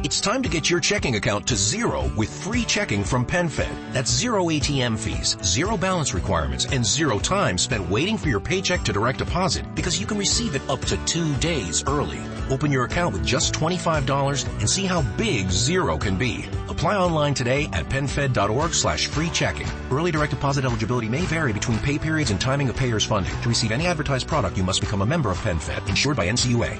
It's time to get your checking account to zero with free checking from PenFed. That's zero ATM fees, zero balance requirements, and zero time spent waiting for your paycheck to direct deposit because you can receive it up to 2 days early. Open your account with just $25 and see how big zero can be. Apply online today at PenFed.org/free checking. Early direct deposit eligibility may vary between pay periods and timing of payer's funding. To receive any advertised product, you must become a member of PenFed, insured by NCUA.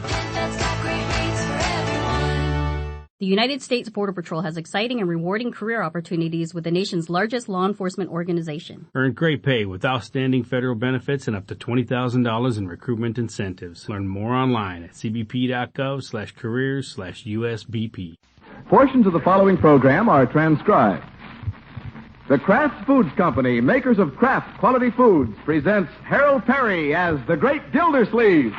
The United States Border Patrol has exciting and rewarding career opportunities with the nation's largest law enforcement organization. Earn great pay with outstanding federal benefits and up to $20,000 in recruitment incentives. Learn more online at cbp.gov/careers/USBP. Portions of the following program are transcribed. The Kraft Foods Company, makers of Kraft Quality Foods, presents Harold Perry as the Great Gildersleeve.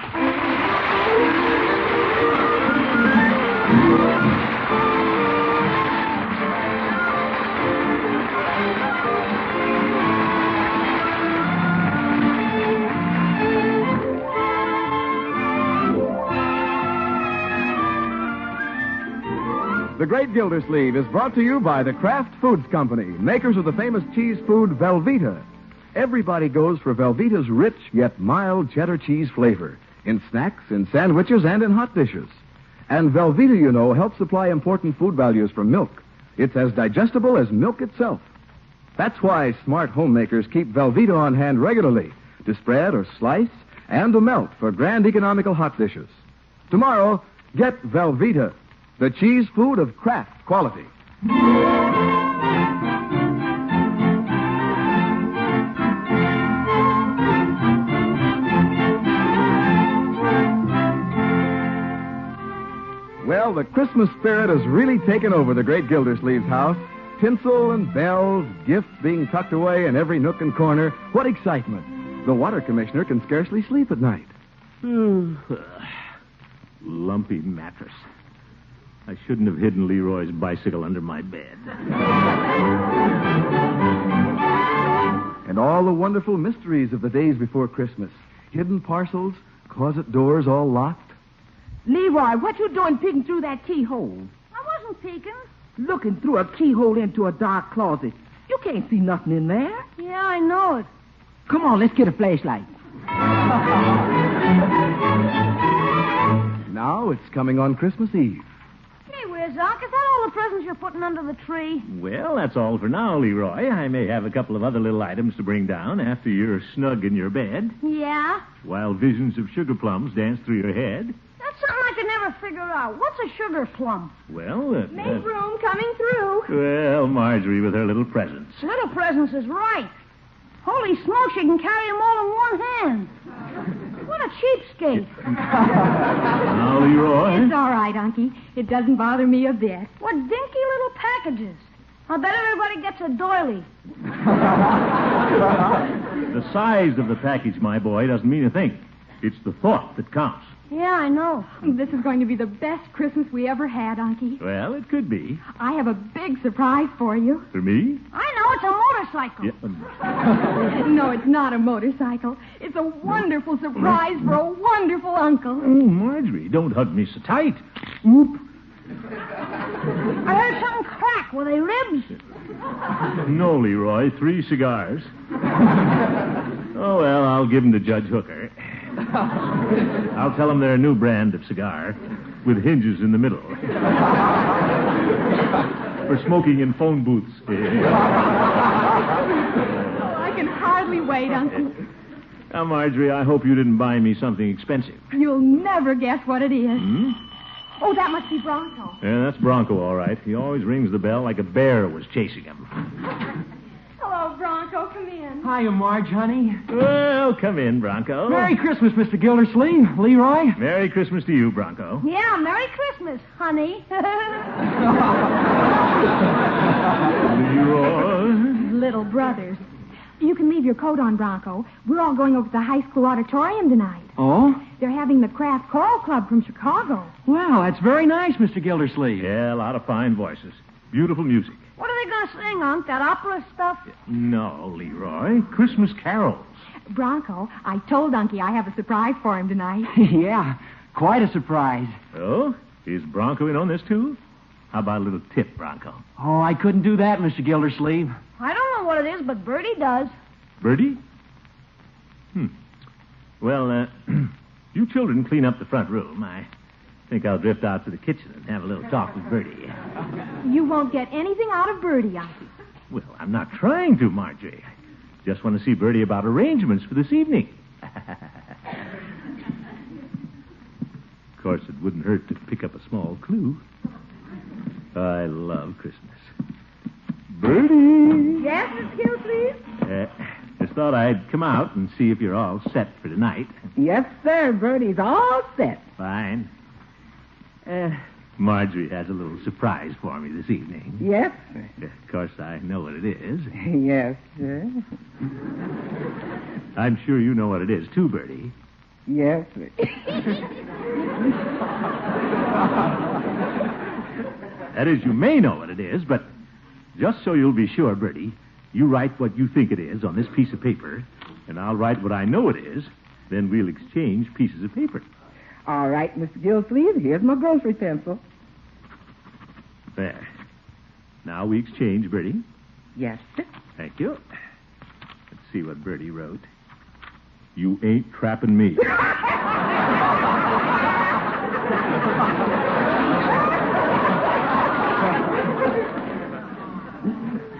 The Great Gildersleeve is brought to you by the Kraft Foods Company, makers of the famous cheese food Velveeta. Everybody goes for Velveeta's rich yet mild cheddar cheese flavor in snacks, in sandwiches, and in hot dishes. And Velveeta, you know, helps supply important food values from milk. It's as digestible as milk itself. That's why smart homemakers keep Velveeta on hand regularly to spread or slice and to melt for grand economical hot dishes. Tomorrow, get Velveeta, the cheese food of Kraft quality. Well, the Christmas spirit has really taken over the Great Gildersleeve's house. Tinsel and bells, gifts being tucked away in every nook and corner. What excitement. The water commissioner can scarcely sleep at night. Lumpy mattress. I shouldn't have hidden Leroy's bicycle under my bed. And all the wonderful mysteries of the days before Christmas. Hidden parcels, closet doors all locked. Leroy, what you doing peeking through that keyhole? I wasn't peeking. Looking through a keyhole into a dark closet. You can't see nothing in there. Yeah, I know it. Come on, let's get a flashlight. Now it's coming on Christmas Eve. Hey, where's Doc? Is that all the presents you're putting under the tree? Well, that's all for now, Leroy. I may have a couple of other little items to bring down after you're snug in your bed. Yeah? While visions of sugar plums dance through your head. That's something I could never figure out. What's a sugar plum? Well, Make room coming through. Well, Marjorie with her little presents. Little presents is right. Holy smokes, you can carry them all in one hand. What a cheapskate. Now, Leroy. It's all right, Unky. It doesn't bother me a bit. What dinky little packages. I bet everybody gets a doily. The size of the package, my boy, doesn't mean a thing. It's the thought that counts. Yeah, I know. This is going to be the best Christmas we ever had, Unky. Well, it could be. I have a big surprise for you. For me? I know, it's a motorcycle. Yeah. No, it's not a motorcycle. It's a wonderful surprise for a wonderful uncle. Oh, Marjorie, don't hug me so tight. Oop. I heard something crack. Were they ribs? No, Leroy, 3 cigars. Oh, well, I'll give them to Judge Hooker. I'll tell him they're a new brand of cigar with hinges in the middle. For smoking in phone booths. Oh, I can hardly wait, Uncle. Now, Marjorie, I hope you didn't buy me something expensive. You'll never guess what it is. Hmm? Oh, that must be Bronco. Yeah, that's Bronco, all right. He always rings the bell like a bear was chasing him. Hello, Bronco. Come in. Hiya, Marge, honey. Well, come in, Bronco. Merry Christmas, Mr. Gildersleeve. Leroy. Merry Christmas to you, Bronco. Yeah, Merry Christmas, honey. Leroy. Little brothers. You can leave your coat on, Bronco. We're all going over to the high school auditorium tonight. Oh? They're having the Kraft Choral Club from Chicago. Well, that's very nice, Mr. Gildersleeve. Yeah, a lot of fine voices. Beautiful music. What are they going to sing, Unc? That opera stuff? No, Leroy. Christmas carols. Bronco, I told Unky I have a surprise for him tonight. Yeah, quite a surprise. Oh? Is Bronco in on this, too? How about a little tip, Bronco? Oh, I couldn't do that, Mr. Gildersleeve. I don't know what it is, but Bertie does. Bertie? Well, you children clean up the front room. I think I'll drift out to the kitchen and have a little talk with Bertie. You won't get anything out of Bertie, Uncle. Well, I'm not trying to, Marjorie. I just want to see Bertie about arrangements for this evening. Of course, it wouldn't hurt to pick up a small clue. I love Christmas. Bertie! Yes, Miss Gildersleeve? Just thought I'd come out and see if you're all set for tonight. Yes, sir. Bertie's all set. Fine. Marjorie has a little surprise for me this evening. Yes, sir. Of course, I know what it is. Yes, sir. I'm sure you know what it is, too, Bertie. Yes, sir. That is, you may know what it is, but just so you'll be sure, Bertie, you write what you think it is on this piece of paper, and I'll write what I know it is. Then we'll exchange pieces of paper. All right, Mr. Gildersleeve, here's my grocery pencil. There. Now we exchange, Bertie. Yes, sir. Thank you. Let's see what Bertie wrote. You ain't trapping me.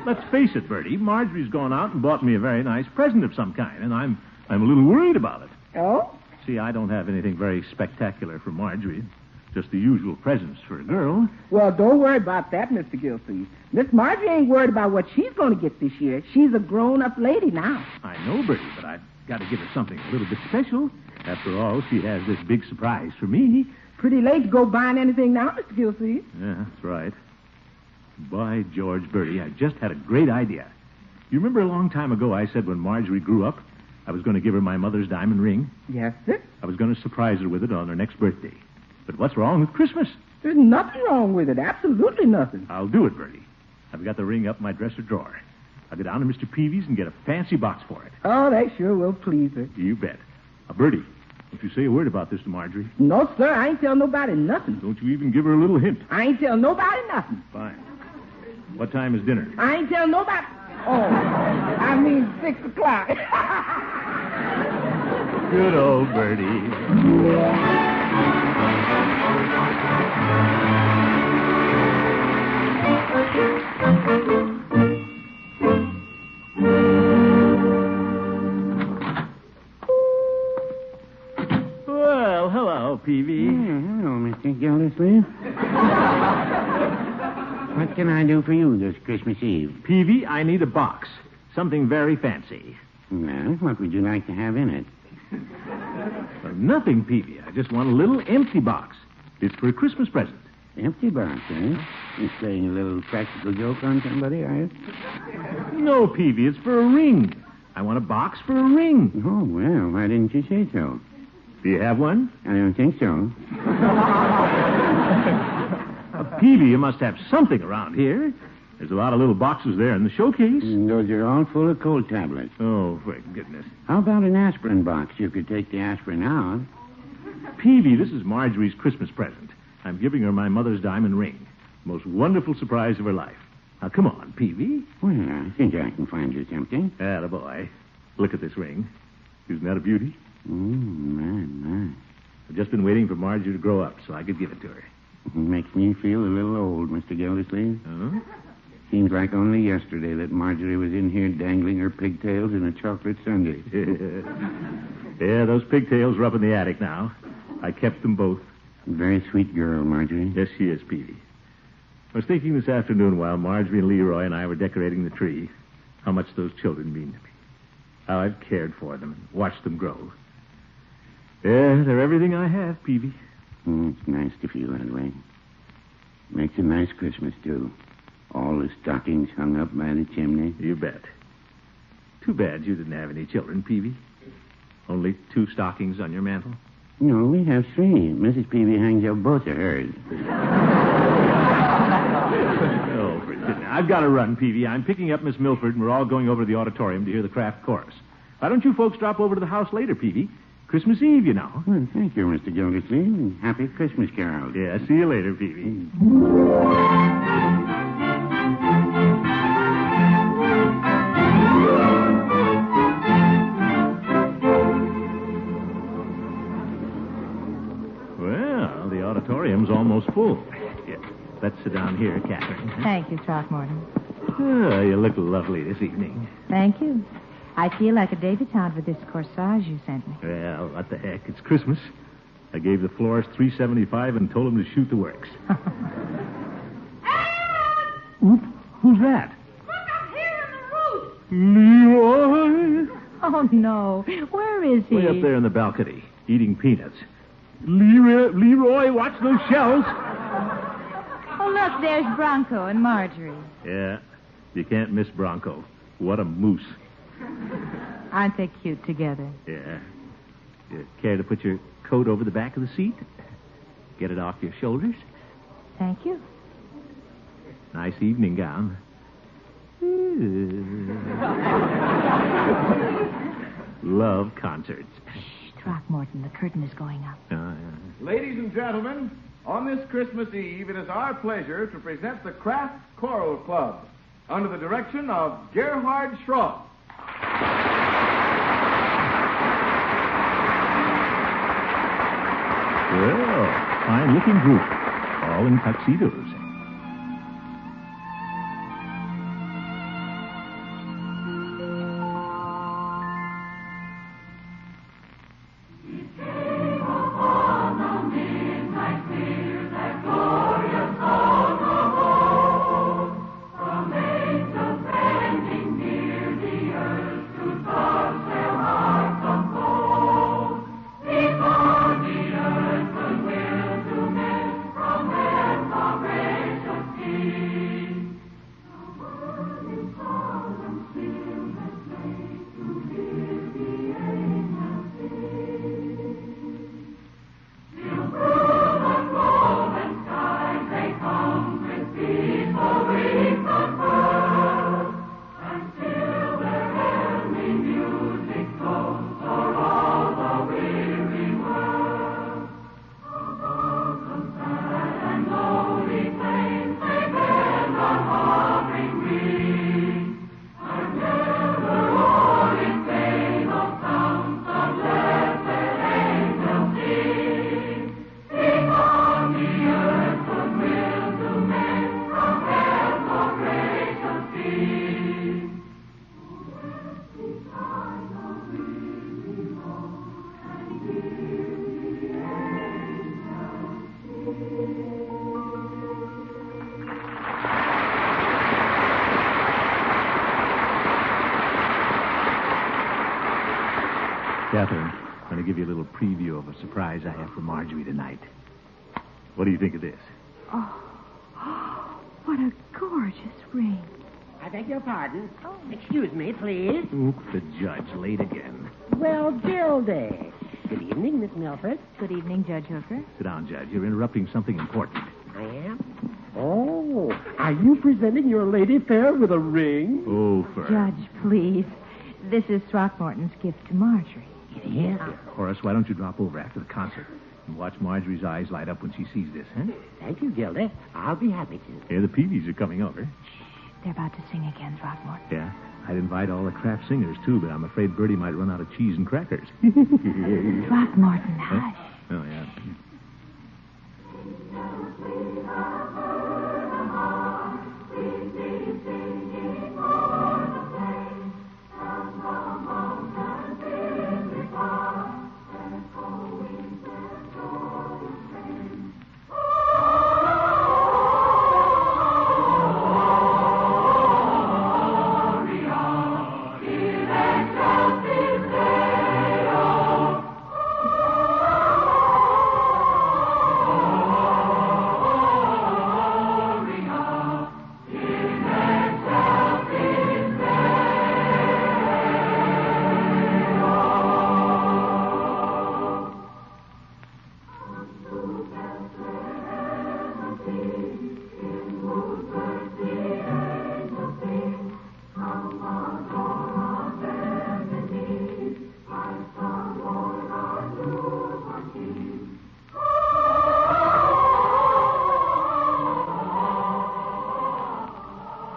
Let's face it, Bertie. Marjorie's gone out and bought me a very nice present of some kind, and I'm a little worried about it. Oh? See, I don't have anything very spectacular for Marjorie. Just the usual presents for a girl. Well, don't worry about that, Mr. Gildersleeve. Miss Marjorie ain't worried about what she's going to get this year. She's a grown-up lady now. I know, Bertie, but I've got to give her something a little bit special. After all, she has this big surprise for me. Pretty late to go buying anything now, Mr. Gildersleeve. Yeah, that's right. By George, Bertie, I just had a great idea. You remember a long time ago I said when Marjorie grew up, I was going to give her my mother's diamond ring? Yes, sir. I was going to surprise her with it on her next birthday. But what's wrong with Christmas? There's nothing wrong with it. Absolutely nothing. I'll do it, Bertie. I've got the ring up in my dresser drawer. I'll go down to Mr. Peavy's and get a fancy box for it. Oh, that sure will please her. You bet. Bertie, don't you say a word about this to Marjorie? No, sir. I ain't tell nobody nothing. Don't you even give her a little hint? I ain't tell nobody nothing. Fine. What time is dinner? I ain't tell nobody. Oh, I mean 6 o'clock. Good old Bertie. Well, hello, Peavy. Hello, Mr. Gildersleeve. What can I do for you this Christmas Eve? Peavy, I need a box. Something very fancy. Well, what would you like to have in it? Well, nothing, Peavy. I just want a little empty box. It's for a Christmas present. Empty box, eh? You playing a little practical joke on somebody, are you? No, Peavy, it's for a ring. I want a box for a ring. Oh, well, why didn't you say so? Do you have one? I don't think so. Peavy, you must have something around here. There's a lot of little boxes there in the showcase. Those are all full of cold tablets. Oh, for goodness. How about an aspirin box? You could take the aspirin out. Peavy, this is Marjorie's Christmas present. I'm giving her my mother's diamond ring. Most wonderful surprise of her life. Now, come on, Peavy. Well, I think I can find you something. Attaboy. Look at this ring. Isn't that a beauty? My. I've just been waiting for Marjorie to grow up so I could give it to her. It makes me feel a little old, Mr. Gildersleeve. Huh? Seems like only yesterday that Marjorie was in here dangling her pigtails in a chocolate sundae. Yeah, those pigtails are up in the attic now. I kept them both. Very sweet girl, Marjorie. Yes, she is, Peavy. I was thinking this afternoon while Marjorie and Leroy and I were decorating the tree how much those children mean to me. How I've cared for them and watched them grow. Yeah, they're everything I have, Peavy. It's nice to feel that way. Makes a nice Christmas, too. All the stockings hung up by the chimney. You bet. Too bad you didn't have any children, Peavy. Only 2 stockings on your mantel. No, we have 3. Mrs. Peavy hangs up both of hers. Oh, for goodness. I've got to run, Peavy. I'm picking up Miss Milford, and we're all going over to the auditorium to hear the craft chorus. Why don't you folks drop over to the house later, Peavy? Christmas Eve, you know. Well, thank you, Mr. Gildersleeve, and happy Christmas carols. Yeah, see you later, Peavy. Let's sit down here, Catherine. Thank you, Throckmorton. Oh, you look lovely this evening. Thank you. I feel like a debutante with this corsage you sent me. Well, what the heck? It's Christmas. I gave the florist $3.75 and told him to shoot the works. Oop, who's that? Look up here on the roof. Leroy! Oh, no. Where is he? Way up there in the balcony, eating peanuts. Leroy, watch those shells. Oh, look, there's Bronco and Marjorie. Yeah, you can't miss Bronco. What a moose. Aren't they cute together? Yeah. You care to put your coat over the back of the seat? Get it off your shoulders? Thank you. Nice evening gown. Love concerts. Shh, Throckmorton, the curtain is going up. Ladies and gentlemen, on this Christmas Eve, it is our pleasure to present the Kraft Choral Club under the direction of Gerhard Schroff. Well, fine-looking group, all in tuxedos. Catherine, I'm going to give you a little preview of a surprise I have for Marjorie tonight. What do you think of this? Oh, what a gorgeous ring. I beg your pardon. Oh. Excuse me, please. Oop, the judge, late again. Well, Gildy. Good evening, Miss Milford. Good evening, Judge Hooker. Sit down, Judge. You're interrupting something important. I am? Oh, are you presenting your lady fair with a ring? Oh, for... Judge, please. This is Throckmorton's gift to Marjorie. Yeah. Horace, why don't you drop over after the concert and watch Marjorie's eyes light up when she sees this, huh? Thank you, Gildy. I'll be happy to. Yeah, the Peavies are coming over. They're about to sing again, Throckmorton. Yeah, I'd invite all the Kraft singers, too, but I'm afraid Bertie might run out of cheese and crackers. Throckmorton, hush. Oh, yeah.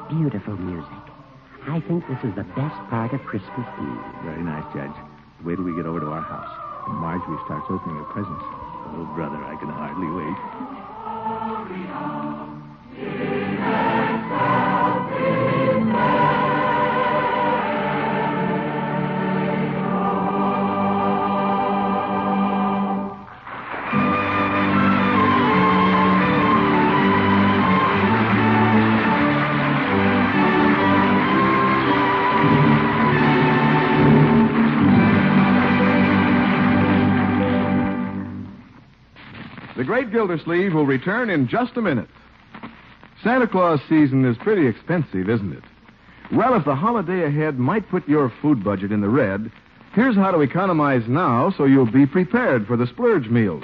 Beautiful music. I think this is the best part of Christmas Eve. Very nice, Judge. Wait till we get over to our house and Marjorie starts opening her presents. Oh, brother, I can hardly wait. great Gildersleeve will return in just a minute. Santa Claus season is pretty expensive, isn't it? Well, if the holiday ahead might put your food budget in the red, here's how to economize now so you'll be prepared for the splurge meals.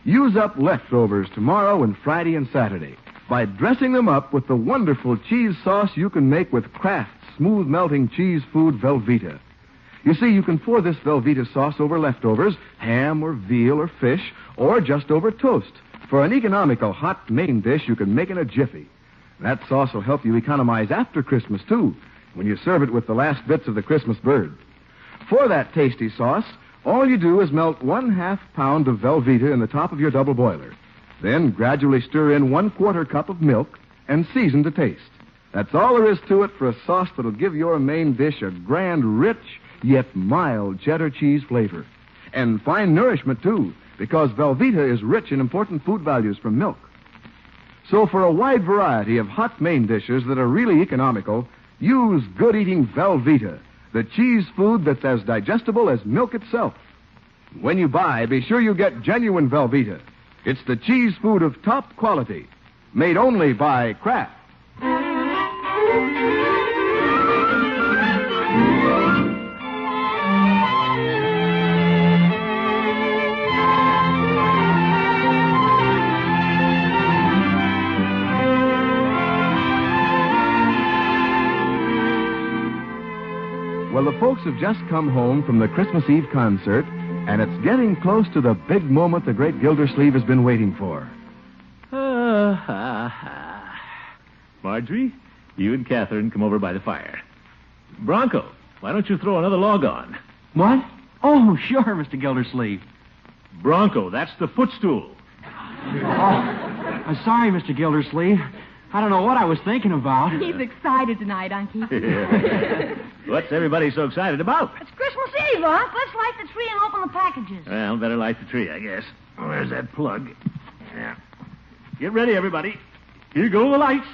Use up leftovers tomorrow and Friday and Saturday by dressing them up with the wonderful cheese sauce you can make with Kraft's smooth-melting cheese food Velveeta. You see, you can pour this Velveeta sauce over leftovers, ham or veal or fish, or just over toast for an economical hot main dish you can make in a jiffy. That sauce will help you economize after Christmas, too, when you serve it with the last bits of the Christmas bird. For that tasty sauce, all you do is melt 1/2 pound of Velveeta in the top of your double boiler. Then gradually stir in 1/4 cup of milk and season to taste. That's all there is to it for a sauce that'll give your main dish a grand, rich, yet mild cheddar cheese flavor. And fine nourishment, too, because Velveeta is rich in important food values from milk. So for a wide variety of hot main dishes that are really economical, use good-eating Velveeta, the cheese food that's as digestible as milk itself. When you buy, be sure you get genuine Velveeta. It's the cheese food of top quality, made only by Kraft. Well, the folks have just come home from the Christmas Eve concert, and it's getting close to the big moment the great Gildersleeve has been waiting for. Marjorie, you and Catherine come over by the fire. Bronco, why don't you throw another log on? What? Oh, sure, Mr. Gildersleeve. Bronco, that's the footstool. I'm sorry, Mr. Gildersleeve. I don't know what I was thinking about. He's excited tonight, Unky. What's everybody so excited about? It's Christmas Eve, Unc. Let's light the tree and open the packages. Well, better light the tree, I guess. Where's that plug? Yeah. Get ready, everybody. Here go the lights.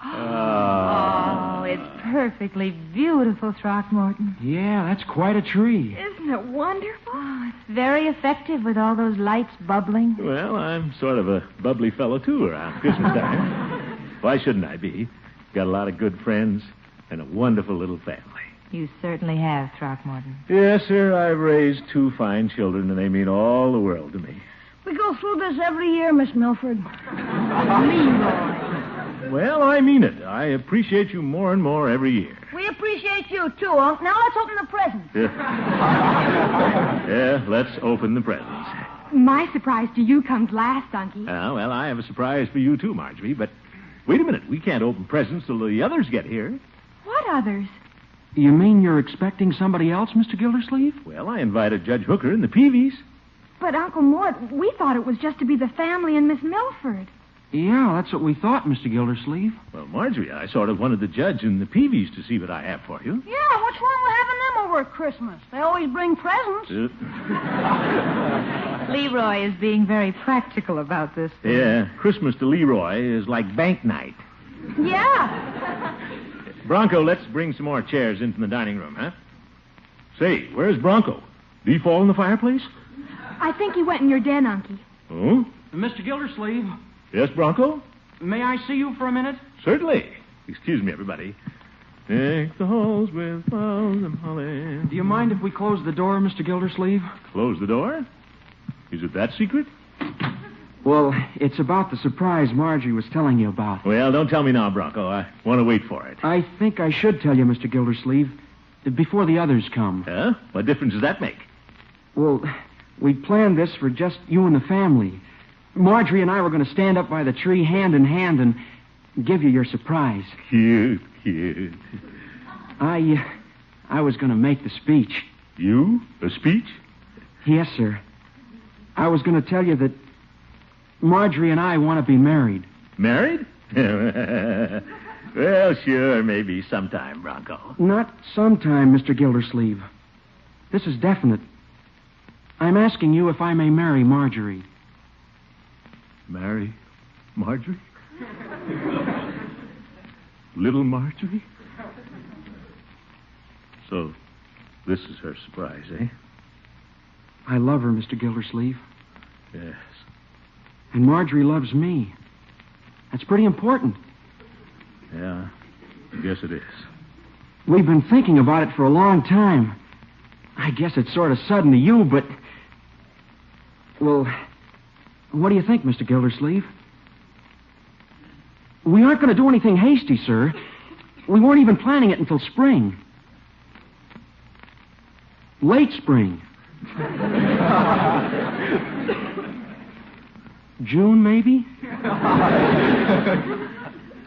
Oh, it's perfectly beautiful, Throckmorton. Yeah, that's quite a tree. Isn't it wonderful? Oh, it's very effective with all those lights bubbling. Well, I'm sort of a bubbly fellow, too, around Christmas time. Why shouldn't I be? Got a lot of good friends and a wonderful little family. You certainly have, Throckmorton. Yes, sir, I've raised 2 fine children, and they mean all the world to me. We go through this every year, Miss Milford. Leroy. Well, I mean it. I appreciate you more and more every year. We appreciate you, too, Unc. Now let's open the presents. Yeah, let's open the presents. My surprise to you comes last, Unky. Well, I have a surprise for you, too, Marjorie, but wait a minute. We can't open presents till the others get here. What others? You mean you're expecting somebody else, Mr. Gildersleeve? Well, I invited Judge Hooker and the Peavies. But, Uncle Mort, we thought it was just to be the family and Miss Milford. Yeah, that's what we thought, Mr. Gildersleeve. Well, Marjorie, I sort of wanted the judge and the Peavies to see what I have for you. Yeah, what's wrong with having them over at Christmas? They always bring presents. Leroy is being very practical about this thing. Yeah, Christmas to Leroy is like bank night. Yeah. Bronco, let's bring some more chairs into the dining room, huh? Say, where's Bronco? Did he fall in the fireplace? I think he went in your den, Unky. Oh? Mr. Gildersleeve, Yes, Bronco? may I see you for a minute? Certainly. Excuse me, everybody. Deck the halls with flowers and holly. Do you mind if we close the door, Mr. Gildersleeve? Close the door? Is it that secret? Well, it's about the surprise Marjorie was telling you about. Well, don't tell me now, Bronco. I want to wait for it. I think I should tell you, Mr. Gildersleeve, before the others come. Huh? What difference does that make? Well, we planned this for just you and the family. Marjorie and I were going to stand up by the tree hand in hand and give you your surprise. Cute, cute. I was going to make the speech. You? A speech? Yes, sir. I was going to tell you that Marjorie and I want to be married. Married? Well, sure, maybe sometime, Bronco. Not sometime, Mr. Gildersleeve. This is definite. I'm asking you if I may marry Marjorie. Marry Marjorie? Little Marjorie? So, this is her surprise, eh? I love her, Mr. Gildersleeve. Yes. And Marjorie loves me. That's pretty important. Yeah, I guess it is. We've been thinking about it for a long time. I guess it's sort of sudden to you, but... Well, what do you think, Mr. Gildersleeve? We aren't going to do anything hasty, sir. We weren't even planning it until spring. Late spring. June, maybe?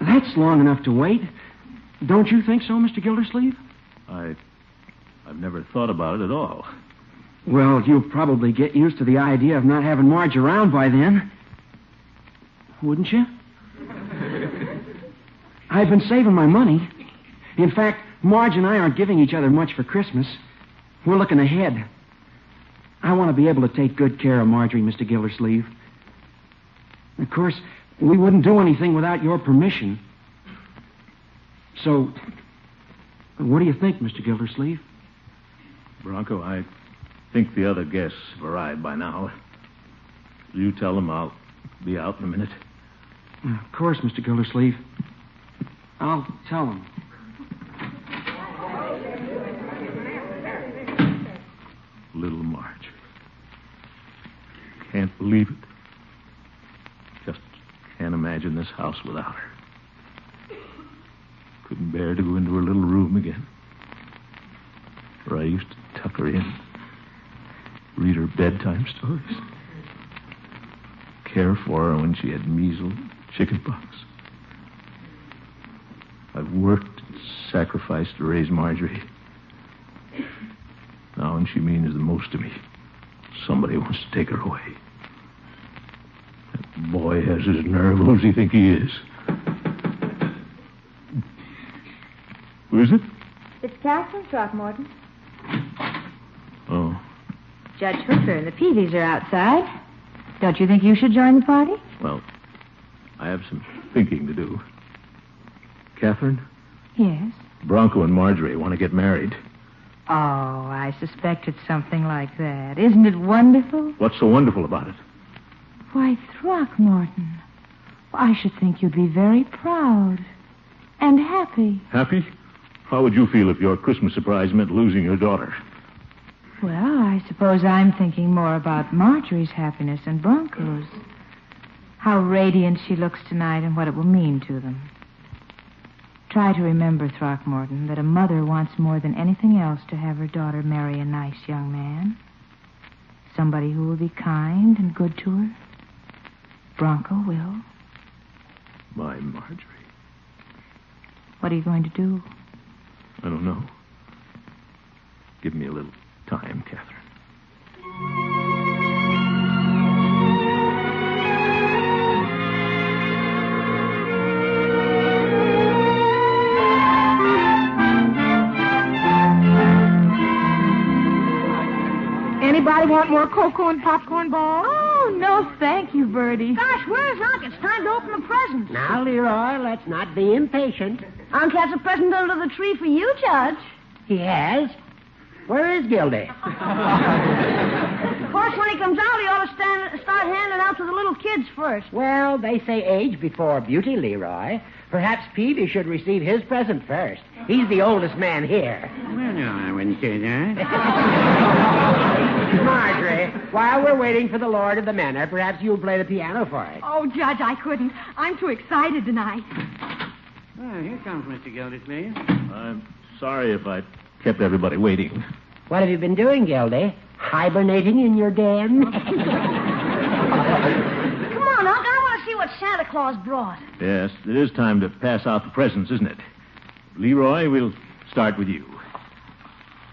That's long enough to wait. Don't you think so, Mr. Gildersleeve? I've never thought about it at all. Well, you'll probably get used to the idea of not having Marge around by then. Wouldn't you? I've been saving my money. In fact, Marge and I aren't giving each other much for Christmas. We're looking ahead. I want to be able to take good care of Marjorie, Mr. Gildersleeve. Of course, we wouldn't do anything without your permission. So, what do you think, Mr. Gildersleeve? Bronco, I think the other guests have arrived by now. You tell them I'll be out in a minute. Of course, Mr. Gildersleeve. I'll tell them. Little Marjorie. Can't believe it. Just can't imagine this house without her. Couldn't bear to go into her little room again, where I used to tuck her in, read her bedtime stories, care for her when she had measles, chickenpox. I've worked and sacrificed to raise Marjorie. Now, when she means the most to me, somebody wants to take her away. That boy has his nerve. Who does he think he is? Who is it? It's Catherine Throckmorton. Oh. Judge Hooker and the Peavies are outside. Don't you think you should join the party? Well, I have some thinking to do. Catherine? Yes. Bronco and Marjorie want to get married. Oh, I suspect it's something like that. Isn't it wonderful? What's so wonderful about it? Why, Throckmorton, I should think you'd be very proud and happy. Happy? How would you feel if your Christmas surprise meant losing your daughter? Well, I suppose I'm thinking more about Marjorie's happiness and Bronco's. How radiant she looks tonight and what it will mean to them. Try to remember, Throckmorton, that a mother wants more than anything else to have her daughter marry a nice young man. Somebody who will be kind and good to her. Bronco will. My Marjorie. What are you going to do? I don't know. Give me a little time, Catherine. Anybody want more cocoa and popcorn balls? Oh, no, thank you, Bertie. Gosh, where's Unc? It's time to open the presents. Now, Leroy, let's not be impatient. Unc has a present under the tree for you, Judge. He has? Where is Gildy? Of course, when he comes out, he ought to start handing out to the little kids first. Well, they say age before beauty, Leroy. Perhaps Peavy should receive his present first. He's the oldest man here. Well, no, I wouldn't say that. Marjorie, while we're waiting for the Lord of the Manor, perhaps you'll play the piano for us. Oh, Judge, I couldn't. I'm too excited tonight. Well, here comes Mr. Gildersleeve. I'm sorry if I kept everybody waiting. What have you been doing, Gildy? Hibernating in your den? Come on, Unc. I want to see what Santa Claus brought. Yes, it is time to pass out the presents, isn't it? Leroy, we'll start with you.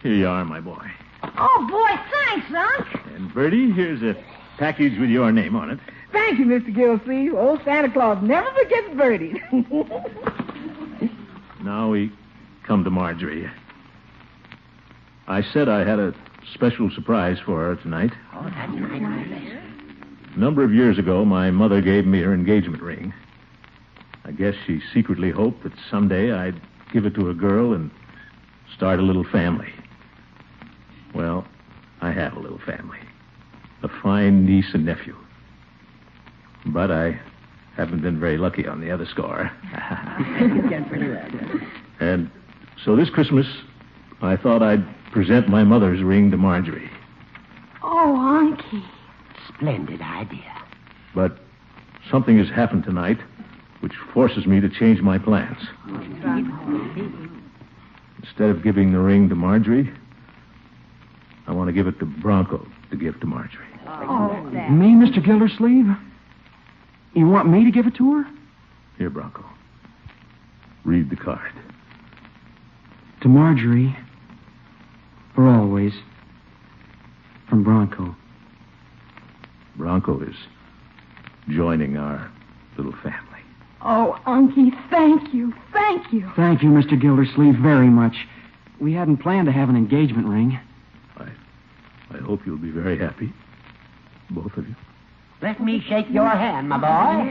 Here you are, my boy. Oh, boy, thanks, Unc. And Bertie, here's a package with your name on it. Thank you, Mr. Gildersleeve. Old Santa Claus never forgets Bertie. Now we come to Marjorie. I said I had a special surprise for her tonight. Oh, that's nice. A number of years ago, my mother gave me her engagement ring. I guess she secretly hoped that someday I'd give it to a girl and start a little family. Well, I have a little family. A fine niece and nephew. But I haven't been very lucky on the other score. You've done pretty well. And so this Christmas, I thought I'd present my mother's ring to Marjorie. Oh, Unky. Splendid idea. But something has happened tonight which forces me to change my plans. Instead of giving the ring to Marjorie, I want to give it to Bronco to give to Marjorie. Me, Mr. Gildersleeve? You want me to give it to her? Here, Bronco. Read the card. To Marjorie, for always, from Bronco. Bronco is joining our little family. Oh, Unky, thank you. Thank you. Thank you, Mr. Gildersleeve, very much. We hadn't planned to have an engagement ring. I hope you'll be very happy, both of you. Let me shake your hand, my boy. I'm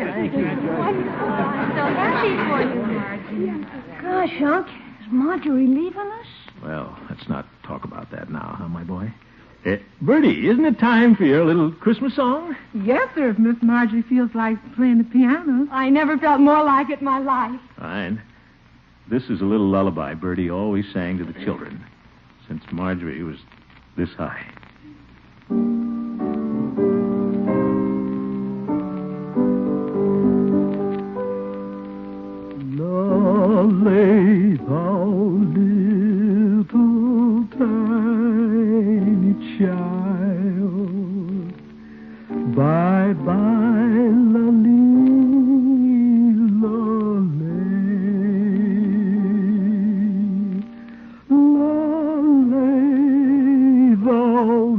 so happy for you, Marjorie. Gosh, Unc, is Marjorie leaving us? Well, let's not talk about that now, huh, my boy? Bertie, isn't it time for your little Christmas song? Yes, sir, if Miss Marjorie feels like playing the piano. I never felt more like it in my life. Fine. This is a little lullaby Bertie always sang to the children since Marjorie was this high. Lay thou little tiny child, bye-bye, lolly, thou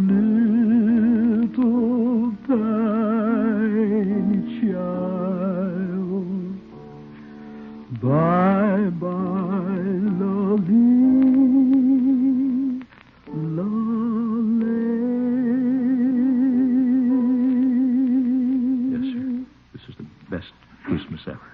little tiny child, bye-bye, lolly, lolly. Yes, sir. This is the best Christmas ever.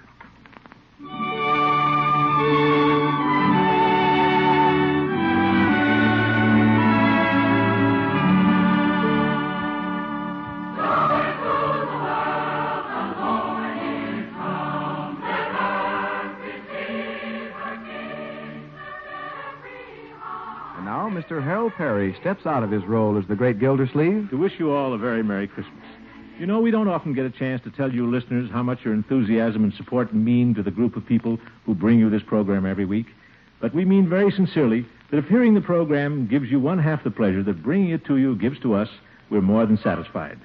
Now, Mr. Harold Perry steps out of his role as the great Gildersleeve to wish you all a very Merry Christmas. You know, we don't often get a chance to tell you listeners how much your enthusiasm and support mean to the group of people who bring you this program every week. But we mean very sincerely that if hearing the program gives you one half the pleasure that bringing it to you gives to us, we're more than satisfied.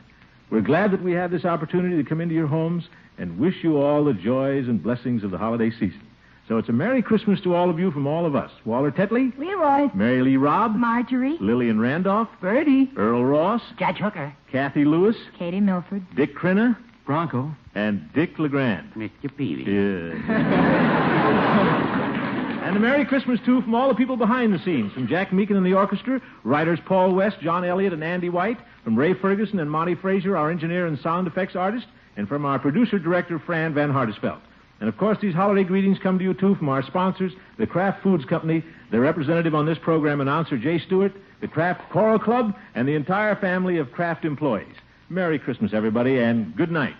We're glad that we have this opportunity to come into your homes and wish you all the joys and blessings of the holiday season. So it's a Merry Christmas to all of you from all of us. Walter Tetley, Leroy, Mary Lee Robb, Marjorie, Lillian Randolph, Bertie, Earl Ross, Judge Hooker, Kathy Lewis, Katie Milford, Dick Crinner, Bronco, and Dick LeGrand. Mr. Peavy. Yeah. And a Merry Christmas, too, from all the people behind the scenes. From Jack Meakin and the orchestra, writers Paul West, John Elliott, and Andy White. From Ray Ferguson and Monty Frazier, our engineer and sound effects artist. And from our producer-director, Fran Van Hartesveld. And, of course, these holiday greetings come to you, too, from our sponsors, the Kraft Foods Company, their representative on this program, announcer Jay Stewart, the Kraft Choral Club, and the entire family of Kraft employees. Merry Christmas, everybody, and good night.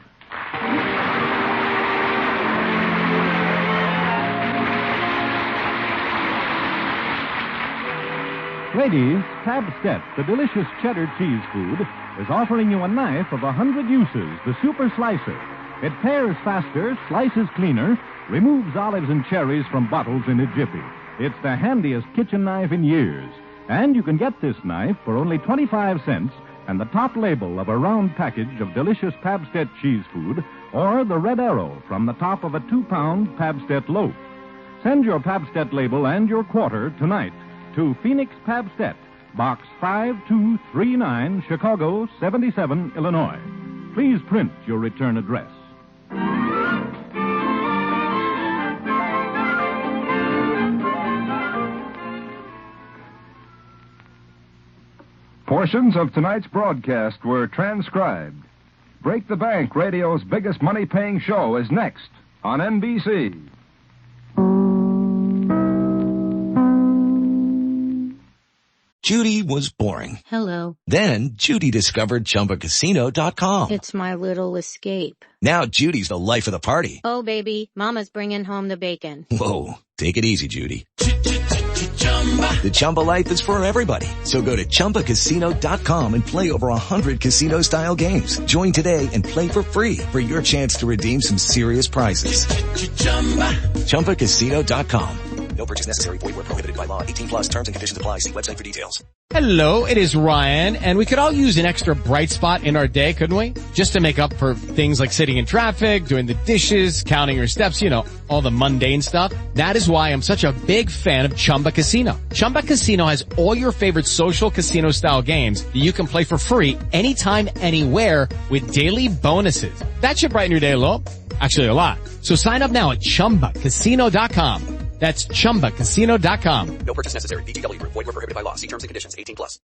Ladies, Pabstet, the delicious cheddar cheese food, is offering you a knife of 100 uses, the Super Slicer. It tears faster, slices cleaner, removes olives and cherries from bottles in a jiffy. It's the handiest kitchen knife in years. And you can get this knife for only 25 cents and the top label of a round package of delicious Pabstet cheese food or the red arrow from the top of a 2-pound Pabstet loaf. Send your Pabstet label and your quarter tonight to Phoenix Pabstet, Box 5239, Chicago 77, Illinois. Please print your return address. Portions of tonight's broadcast were transcribed. Break the Bank, radio's biggest money-paying show, is next on NBC. Judy was boring. Hello. Then Judy discovered ChumbaCasino.com. It's my little escape. Now Judy's the life of the party. Oh, baby, mama's bringing home the bacon. Whoa, take it easy, Judy. The Chumba life is for everybody. So go to ChumbaCasino.com and play over 100 casino-style games. Join today and play for free for your chance to redeem some serious prizes. ChumbaCasino.com. No purchase necessary. Void where prohibited by law. 18 plus terms and conditions apply. See website for details. Hello, it is Ryan, and we could all use an extra bright spot in our day, couldn't we? Just to make up for things like sitting in traffic, doing the dishes, counting your steps, you know, all the mundane stuff. That is why I'm such a big fan of Chumba Casino. Chumba Casino has all your favorite social casino-style games that you can play for free anytime, anywhere with daily bonuses. That should brighten your day a little. Actually, a lot. So sign up now at ChumbaCasino.com. That's ChumbaCasino.com. No purchase necessary. VGW Group. Void where prohibited by law. See terms and conditions. 18 plus.